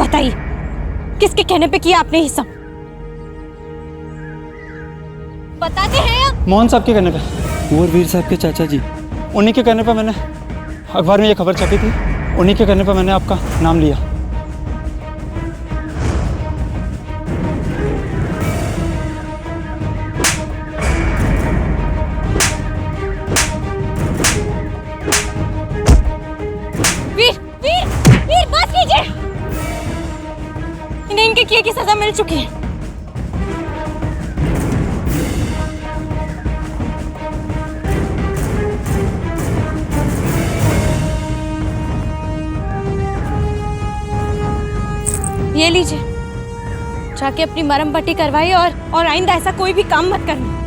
बताइए, किसके कहने पे किया आपने ये सब? बताते हैं आप? मोहन साहब के कहने पे, कुंवर वीर साहब के चाचा जी, उन्हीं के कहने पे मैंने अखबार में ये खबर छपी थी, उन्हीं के कहने पे मैंने आपका नाम लिया। वीर, वीर, वीर, बस कीजिए। इन्हें इनके किए की सजा मिल चुकी है। ये लीजिए, जाके अपनी मरहम पट्टी करवाइए और आइंदा ऐसा कोई भी काम मत करना।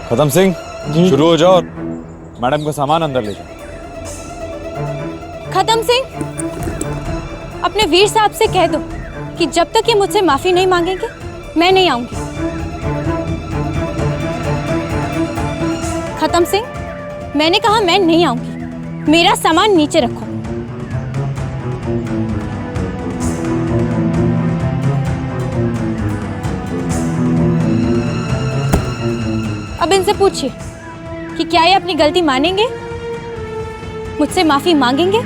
खत्म सिंह, शुरू हो जाओ और मैडम का सामान अंदर ले जाओ। खत्म सिंह, अपने वीर साहब से कह दो कि जब तक ये मुझसे माफी नहीं मांगेंगे मैं नहीं आऊंगी। खत्म सिंह, मैंने कहा मैं नहीं आऊंगी। मेरा सामान नीचे रखो। अब इनसे पूछिए कि क्या ये अपनी गलती मानेंगे, मुझसे माफी मांगेंगे?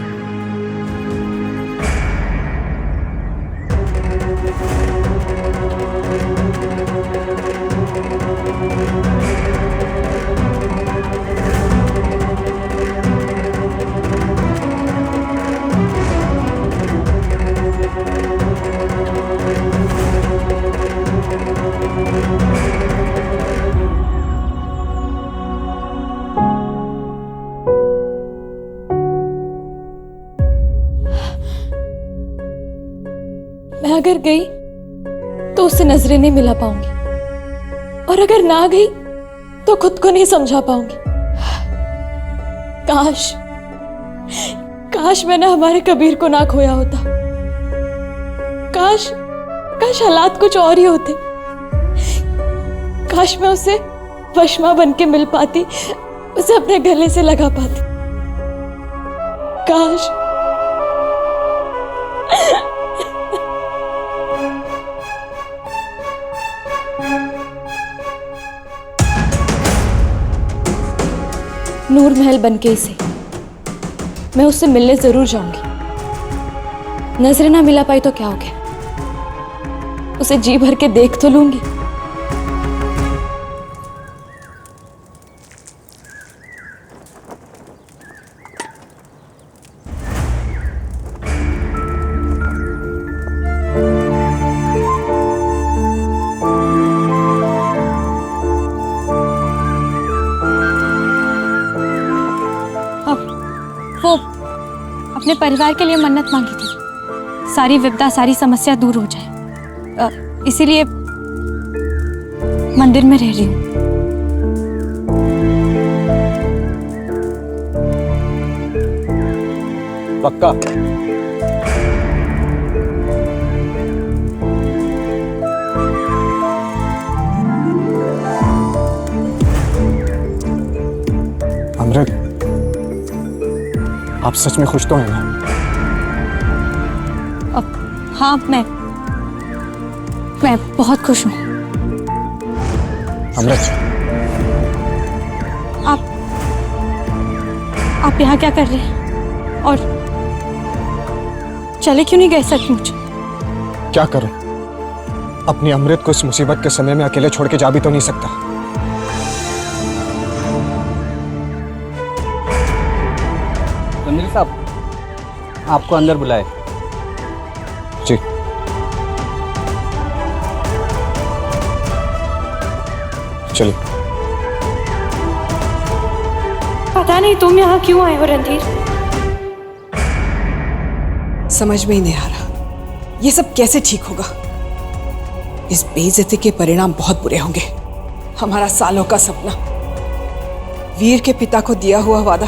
मैं अगर गई तो उससे नजरें नहीं मिला पाऊंगी, और अगर ना गई तो खुद को नहीं समझा पाऊंगी। काश काश मैंने हमारे कबीर को ना खोया होता। काश काश हालात कुछ और ही होते। काश मैं उसे वशमा बन के मिल पाती, उसे अपने गले से लगा पाती। काश नूर महल बनके इसे मैं उससे मिलने जरूर जाऊंगी। नजरें ना मिला पाई तो क्या हो गया, उसे जी भर के देख तो लूंगी। वो अपने परिवार के लिए मन्नत मांगी थी, सारी विपदा सारी समस्या दूर हो जाए, इसीलिए मंदिर में रह रही हूँ। पक्का? अमृत, आप सच में खुश तो हैं ना? हाँ, मैं बहुत खुश हूँ। अमृत, आप यहाँ क्या कर रहे हैं? और चले क्यों नहीं गए सचमुच? क्या करूं? अपनी अमृत को इस मुसीबत के समय में अकेले छोड़ के जा भी तो नहीं सकता। तंदूरी साहब, आपको अंदर बुलाए। जी। चलिए। पता नहीं तुम यहाँ क्यों आए हो रणधीर। समझ में ही नहीं आ रहा ये सब कैसे ठीक होगा। इस बेइज्जती के परिणाम बहुत बुरे होंगे। हमारा सालों का सपना, वीर के पिता को दिया हुआ वादा,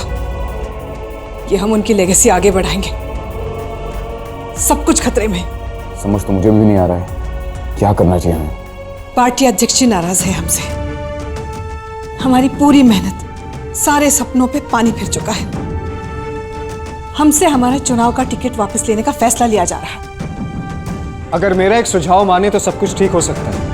कि हम उनकी लेगेसी आगे बढ़ाएंगे, सब कुछ खतरे में। समझ तो मुझे भी नहीं आ रहा है क्या करना चाहिए हमें। पार्टी अध्यक्ष जी नाराज है हमसे। हमारी पूरी मेहनत, सारे सपनों पे पानी फिर चुका है। हमसे हमारा चुनाव का टिकट वापस लेने का फैसला लिया जा रहा है। अगर मेरा एक सुझाव माने तो सब कुछ ठीक हो सकता है।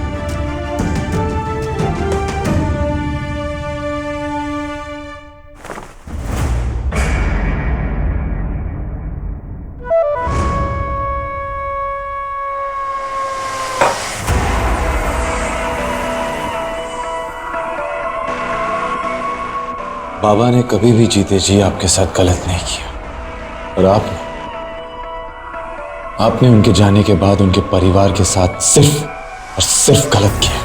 बाबा ने कभी भी जीते जी आपके साथ गलत नहीं किया, और आपने उनके जाने के बाद उनके परिवार के साथ सिर्फ और सिर्फ गलत किया।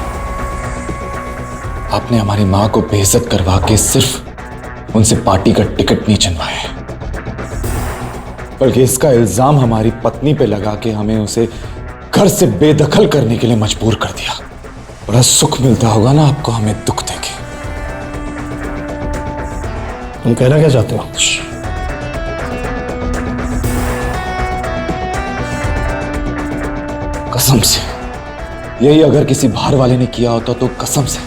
आपने हमारी मां को बेइज्जत करवा के सिर्फ उनसे पार्टी का टिकट नहीं चुनवाया है, बल्कि इसका इल्जाम हमारी पत्नी पे लगा के हमें उसे घर से बेदखल करने के लिए मजबूर कर दिया। बड़ा सुख मिलता होगा ना आपको हमें दुख देके। तुम कहना क्या चाहते हो? कसम से, यही अगर किसी बाहर वाले ने किया होता तो कसम से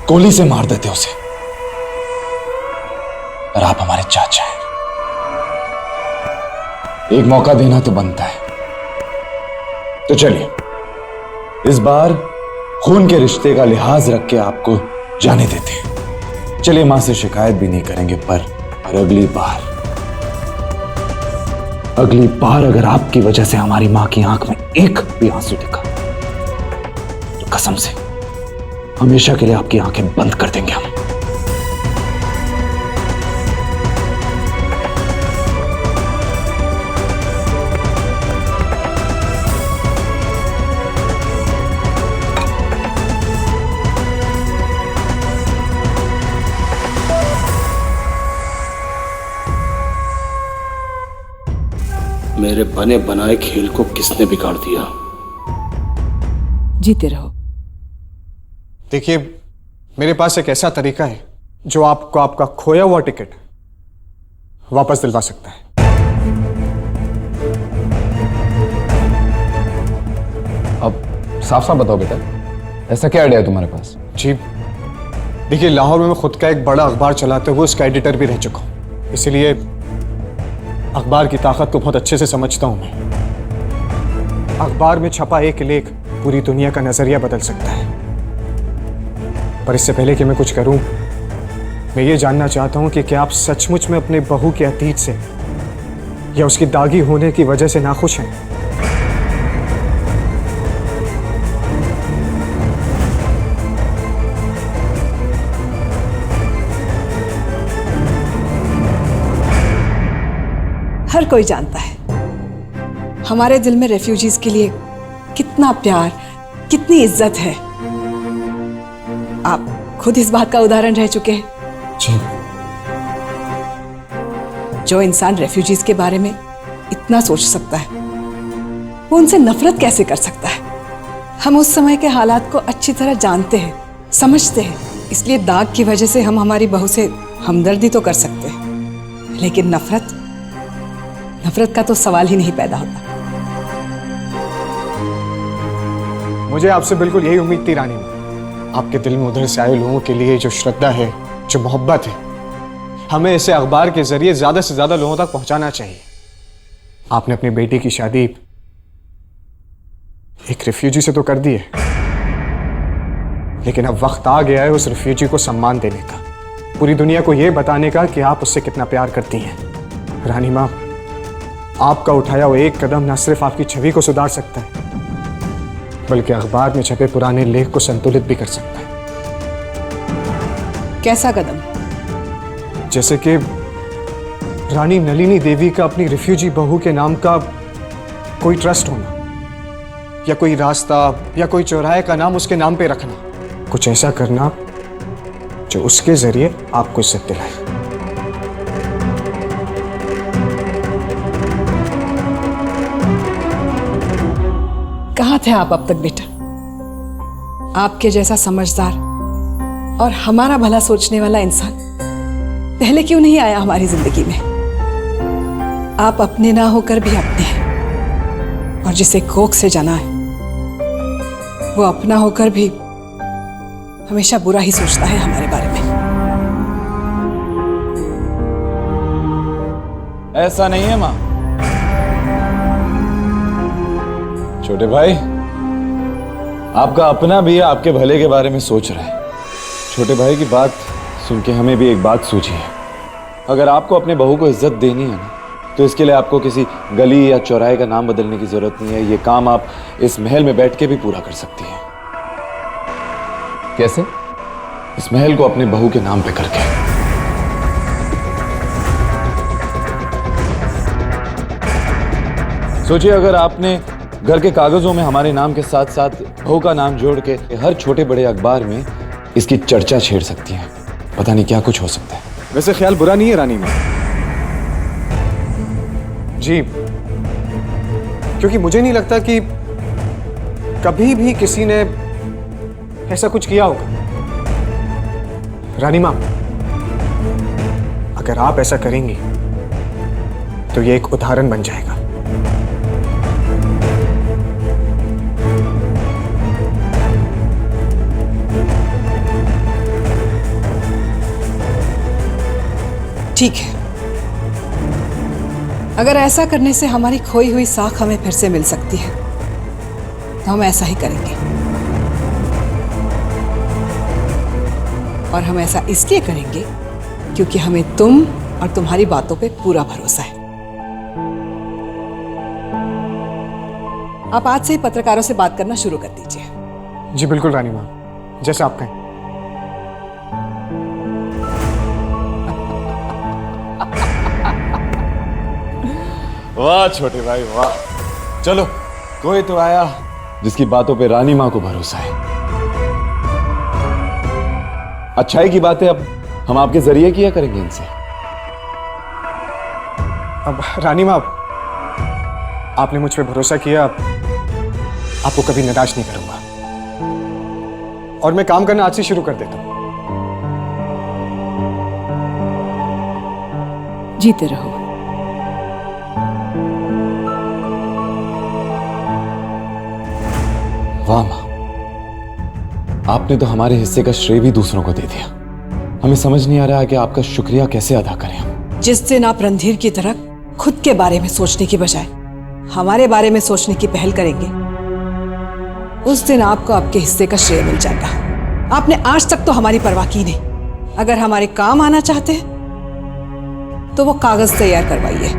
गोली से मार देते उसे। पर आप हमारे चाचा हैं, एक मौका देना तो बनता है। तो चलिए, इस बार खून के रिश्ते का लिहाज रख के आपको जाने देते हैं। चलिए, मां से शिकायत भी नहीं करेंगे, पर अगली बार अगर आपकी वजह से हमारी मां की आंख में एक भी आंसू दिखा तो कसम से हमेशा के लिए आपकी आंखें बंद कर देंगे हम। मेरे बने बनाए खेल को किसने बिगाड़ दिया? जीते रहो। देखिए, मेरे पास एक ऐसा तरीका है जो आपको आपका खोया हुआ टिकट वापस दिलवा सकता है। अब साफ साफ बताओ बेटा, ऐसा क्या आइडिया है तुम्हारे पास? जी देखिए, लाहौर में मैं खुद का एक बड़ा अखबार चलाते हुए उसका एडिटर भी रह चुका हूं, इसलिए अखबार की ताकत को बहुत अच्छे से समझता हूं मैं। अखबार में छपा एक लेख पूरी दुनिया का नजरिया बदल सकता है। पर इससे पहले कि मैं कुछ करूं, मैं ये जानना चाहता हूं कि क्या आप सचमुच में अपने बहू के अतीत से या उसकी दागी होने की वजह से नाखुश हैं? हर कोई जानता है हमारे दिल में रेफ्यूजीज के लिए कितना प्यार, कितनी इज्जत है। आप खुद इस बात का उदाहरण रह चुके हैं। जी। जो इंसान रेफ्यूजीज के बारे में इतना सोच सकता है, वो उनसे नफरत कैसे कर सकता है? हम उस समय के हालात को अच्छी तरह जानते हैं, समझते हैं, इसलिए दाग की वजह से हम हमारी बहू से हमदर्दी तो कर सकते हैं, लेकिन नफरत का तो सवाल ही नहीं पैदा होता। मुझे आपसे बिल्कुल यही उम्मीद थी रानी मां। आपके दिल में उधर से आए लोगों के लिए जो श्रद्धा है, जो मोहब्बत है, हमें इसे अखबार के जरिए ज्यादा से ज्यादा लोगों तक पहुंचाना चाहिए। आपने अपनी बेटी की शादी एक रिफ्यूजी से तो कर दी है, लेकिन अब वक्त आ गया है उस रिफ्यूजी को सम्मान देने का, पूरी दुनिया को यह बताने का कि आप उससे कितना प्यार करती हैं। रानी मां, आपका उठाया हुआ एक कदम न सिर्फ आपकी छवि को सुधार सकता है, बल्कि अखबार में छपे पुराने लेख को संतुलित भी कर सकता है। कैसा कदम? जैसे कि रानी नलिनी देवी का अपनी रिफ्यूजी बहू के नाम का कोई ट्रस्ट होना, या कोई रास्ता या कोई चौराहे का नाम उसके नाम पे रखना। कुछ ऐसा करना जो उसके जरिए आपको इज्जत दिलाए। कहाँ थे आप अब तक बेटा? आपके जैसा समझदार और हमारा भला सोचने वाला इंसान पहले क्यों नहीं आया हमारी जिंदगी में? आप अपने ना होकर भी अपने हैं, और जिसे कोख से जाना है वो अपना होकर भी हमेशा बुरा ही सोचता है हमारे बारे में। ऐसा नहीं है माँ। छोटे भाई, आपका अपना भी आपके भले के बारे में सोच रहा है। छोटे भाई की बात सुन के हमें भी एक बात सूझी है। अगर आपको अपने बहू को इज्जत देनी है ना, तो इसके लिए आपको किसी गली या चौराहे का नाम बदलने की जरूरत नहीं है। ये काम आप इस महल में बैठ के भी पूरा कर सकती हैं। कैसे? इस महल को अपने बहू के नाम पे करके। सोचिए, अगर आपने घर के कागजों में हमारे नाम के साथ साथ बहू का नाम जोड़ के हर छोटे बड़े अखबार में इसकी चर्चा छेड़ सकती हैं, पता नहीं क्या कुछ हो सकता है। वैसे ख्याल बुरा नहीं है रानी माँ जी, क्योंकि मुझे नहीं लगता कि कभी भी किसी ने ऐसा कुछ किया होगा। रानी माँ, अगर आप ऐसा करेंगी तो ये एक उदाहरण बन जाएगा। ठीक है, अगर ऐसा करने से हमारी खोई हुई साख हमें फिर से मिल सकती है तो हम ऐसा ही करेंगे। और हम ऐसा इसलिए करेंगे क्योंकि हमें तुम और तुम्हारी बातों पे पूरा भरोसा है। आप आज से ही पत्रकारों से बात करना शुरू कर दीजिए। जी बिल्कुल रानी माँ, जैसे आप कहें। वाह छोटे भाई वाह। चलो, कोई तो आया जिसकी बातों पे रानी माँ को भरोसा है। अच्छाई की बातें अब हम आपके जरिए किया करेंगे इनसे। अब रानी माँ, आपने मुझ पे भरोसा किया, आपको कभी निराश नहीं करूंगा। और मैं काम करना आज से शुरू कर देता हूं। जीते रहो। वाह माँ, आपने तो हमारे हिस्से का श्रेय भी दूसरों को दे दिया। हमें समझ नहीं आ रहा है कि आपका शुक्रिया कैसे अदा करें हम। जिस दिन आप रणधीर की तरह खुद के बारे में सोचने की बजाय हमारे बारे में सोचने की पहल करेंगे, उस दिन आपको आपके हिस्से का श्रेय मिल जाएगा। आपने आज तक तो हमारी परवाह की नहीं। अगर हमारे काम आना चाहते हैं तो वो कागज तैयार करवाइए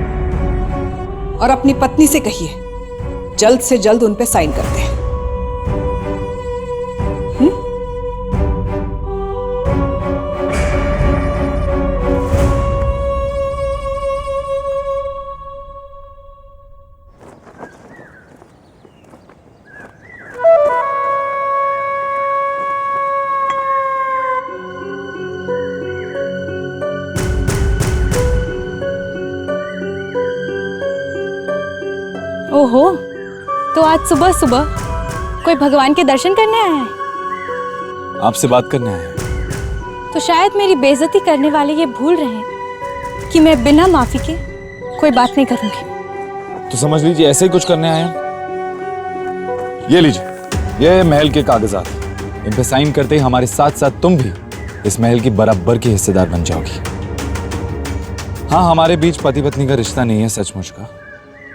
और अपनी पत्नी से कहिए जल्द से जल्द उन पे साइन करते हैं। ओहो, तो आज सुबह सुबह कोई भगवान के दर्शन करने आया है? आपसे बात करने आए हैं। तो शायद मेरी बेइज्जती करने वाले ये भूल रहे हैं कि मैं बिना माफी के कोई बात नहीं करूंगी। तो समझ लीजिए ऐसे ही कुछ करने आए हैं। ये लीजिए, ये महल के कागजात। इन पे साइन करते ही हमारे साथ साथ तुम भी इस महल की बराबर की हिस्सेदार बन जाओगी। हाँ, हमारे बीच पति पत्नी का रिश्ता नहीं है सचमुच का,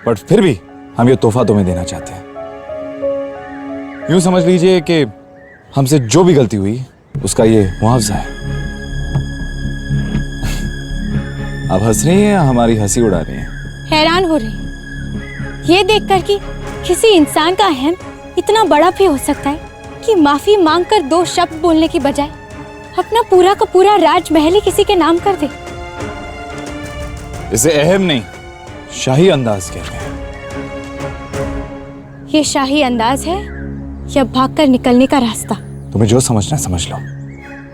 बट फिर भी हम ये तोहफा तुम्हें देना चाहते हैं। यूं समझ लीजिए कि हमसे जो भी गलती हुई उसका ये मुआवजा है। आप हंस रही हैं या हमारी हंसी उड़ा रही हैं? हैरान हो रही हूँ ये देखकर कि किसी इंसान का अहम इतना बड़ा भी हो सकता है कि माफी मांगकर दो शब्द बोलने की बजाय अपना पूरा का पूरा राजमहल ही किसी के नाम कर दे। इसे अहम नहीं, शाही अंदाज कहते हैं। ये शाही अंदाज है या भागकर निकलने का रास्ता? तुम्हें जो समझना है समझ लो,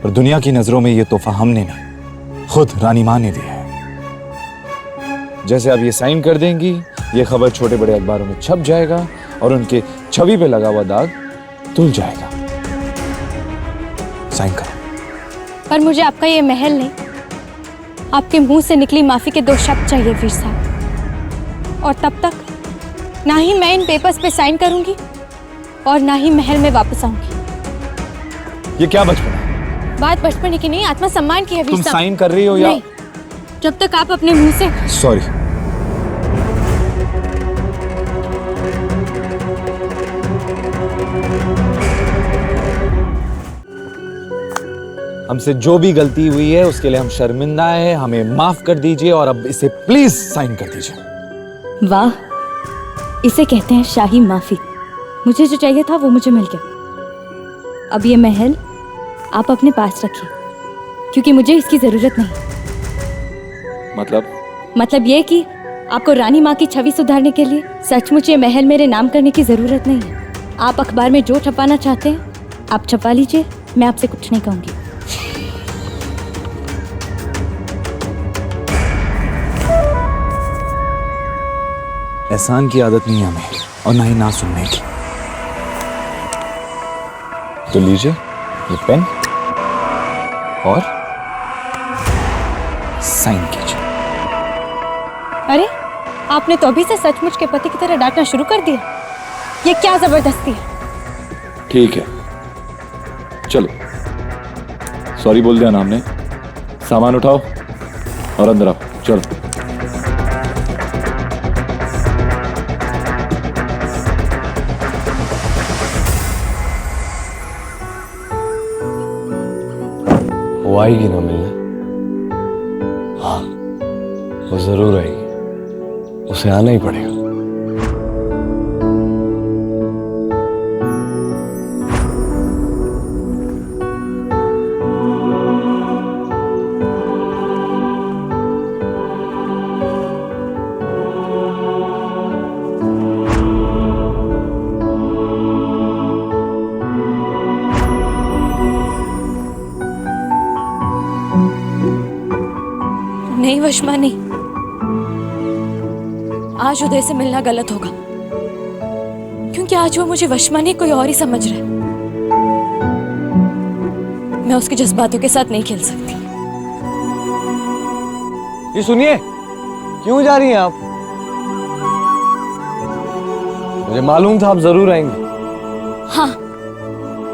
पर दुनिया की नजरों में ये तोहफा हमने नहीं, खुद रानी माँ ने दिया है। जैसे आप ये साइन कर देंगी, ये खबर छोटे बड़े अखबारों में छप जाएगा और उनके छवि पे लगा हुआ दाग धुल जाएगा। साइन करो। पर मुझे आपका ये महल नहीं, आपके मुंह से निकली माफी के 2 शब्द चाहिए वीर साहब। और तब तक ना ही मैं इन पेपर्स पे साइन करूंगी और ना ही महल में वापस आऊंगी। ये क्या बचपन है? बात बचपन की नहीं, आत्मसम्मान की है वीर तुम साहब। साइन कर रही हो या? नहीं, जब तक आप अपने मुंह से। सॉरी। हमसे जो भी गलती हुई है उसके लिए हम शर्मिंदा हैं, हमें माफ कर दीजिए और अब इसे प्लीज साइन कर दीजिए। वाह, इसे कहते हैं शाही माफी। मुझे जो चाहिए था वो मुझे मिल गया। अब ये महल आप अपने पास रखिए, क्योंकि मुझे इसकी जरूरत नहीं। मतलब ये कि आपको रानी माँ की छवि सुधारने के लिए सचमुच ये महल मेरे नाम करने की जरूरत नहीं है। आप अखबार में जो छपाना चाहते हैं आप छपा लीजिए, मैं आपसे कुछ नहीं कहूंगी। एहसान की आदत नहीं है हमें, और ना ही ना सुनने की। तो लीजिए ये पेन और साइन कीजिए। अरे, आपने तो अभी से सचमुच के पति की तरह डांटना शुरू कर दिया। ये क्या जबरदस्ती है? ठीक है, चलो सॉरी बोल दिया ना हमने। सामान उठाओ और अंदर आओ, चलो। वो आएगी ना मिलने? हाँ, वो जरूर आएगी, उसे आना ही पड़ेगा। नहीं वशमा, नहीं। आज उदय से मिलना गलत होगा, क्योंकि आज वो मुझे वशमा नहीं कोई और ही समझ रहा है। मैं उसके जज्बातों के साथ नहीं खेल सकती। ये सुनिए, क्यों जा रही हैं आप? मुझे मालूम था आप जरूर आएंगे। हाँ,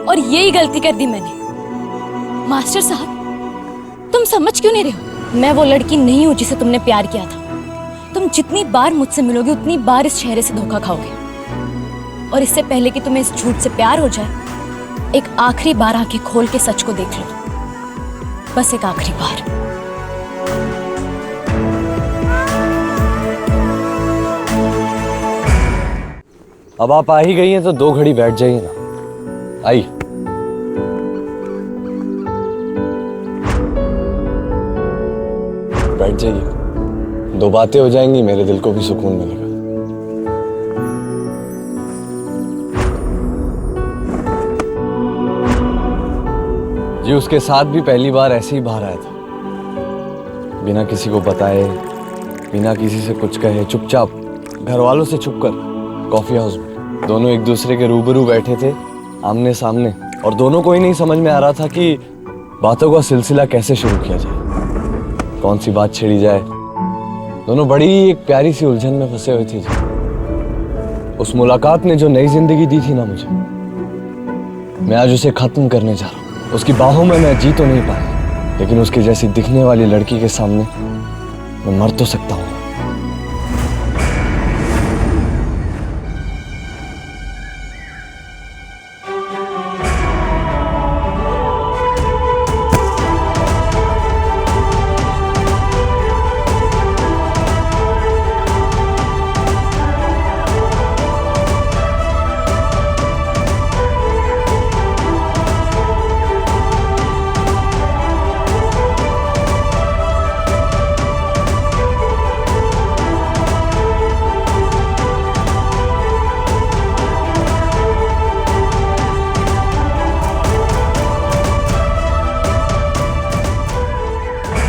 और यही गलती कर दी मैंने। मास्टर साहब, तुम समझ क्यों नहीं रहे हो? मैं वो लड़की नहीं हूं जिसे तुमने प्यार किया था। तुम जितनी बार मुझसे मिलोगे उतनी बार इस चेहरे से धोखा खाओगे। और इससे पहले कि तुम्हें इस झूठ से प्यार हो जाए, एक आखिरी बार आंखें खोल के सच को देख लो। बस एक आखिरी बार। अब आप आ ही गई हैं तो 2 घड़ी बैठ जाइए ना। आइए। बैठ जाइए, 2 बातें हो जाएंगी, मेरे दिल को भी सुकून मिलेगा। जी, उसके साथ भी पहली बार ऐसे ही बाहर आया था, बिना किसी को बताए, बिना किसी से कुछ कहे, चुपचाप घर वालों से छुपकर कॉफी हाउस में। दोनों एक दूसरे के रूबरू बैठे थे, आमने सामने, और दोनों को ही नहीं समझ में आ रहा था कि बातों का सिलसिला कैसे शुरू किया जाए, कौन सी बात छेड़ी जाए। दोनों बड़ी एक प्यारी सी उलझन में फंसे हुए थे जी। उस मुलाकात ने जो नई जिंदगी दी थी ना मुझे, मैं आज उसे खत्म करने जा रहा हूँ। उसकी बाहों में मैं जी तो नहीं पाया, लेकिन उसके जैसी दिखने वाली लड़की के सामने मैं मर तो सकता हूँ।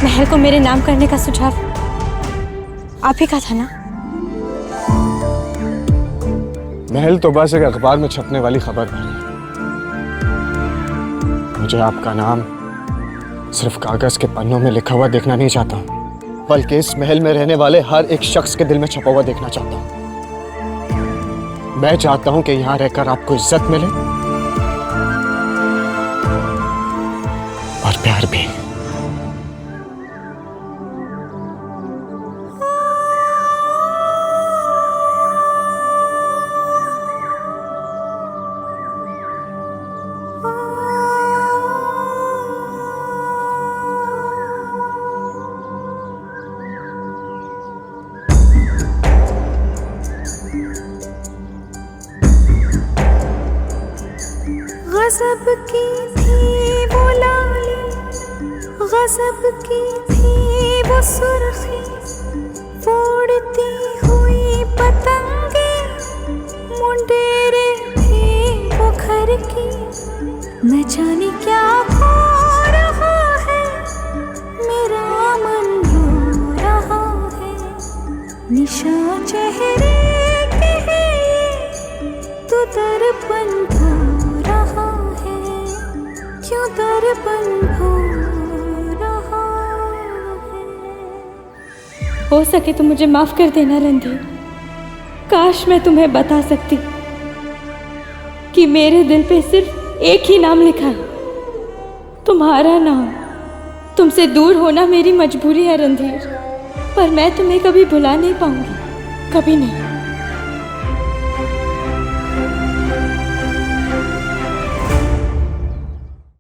महल को मेरे नाम करने का सुझाव आप ही का था ना? महल तो बस एक अखबार में छपने वाली खबर है। मुझे आपका नाम सिर्फ कागज के पन्नों में लिखा हुआ देखना नहीं चाहता, बल्कि इस महल में रहने वाले हर एक शख्स के दिल में छपा हुआ देखना चाहता हूं। मैं चाहता हूं कि यहां रहकर आपको इज्जत मिले और प्यार भी। गज़ब की थी वो लाली, गज़ब की थी वो सुर्खी, उड़ती हुई पतंगे मुंडेरे थे वो घर की। न जाने क्या हो रहा है, मेरा मन रो रहा है, निशान चेहरे के है तो दर्पण हो रहा है, क्यों दर्पण हो रहा है। हो सके तो मुझे माफ कर देना रणधीर। काश मैं तुम्हें बता सकती कि मेरे दिल पे सिर्फ एक ही नाम लिखा है, तुम्हारा नाम। तुमसे दूर होना मेरी मजबूरी है रणधीर, पर मैं तुम्हें कभी भुला नहीं पाऊंगी, कभी नहीं।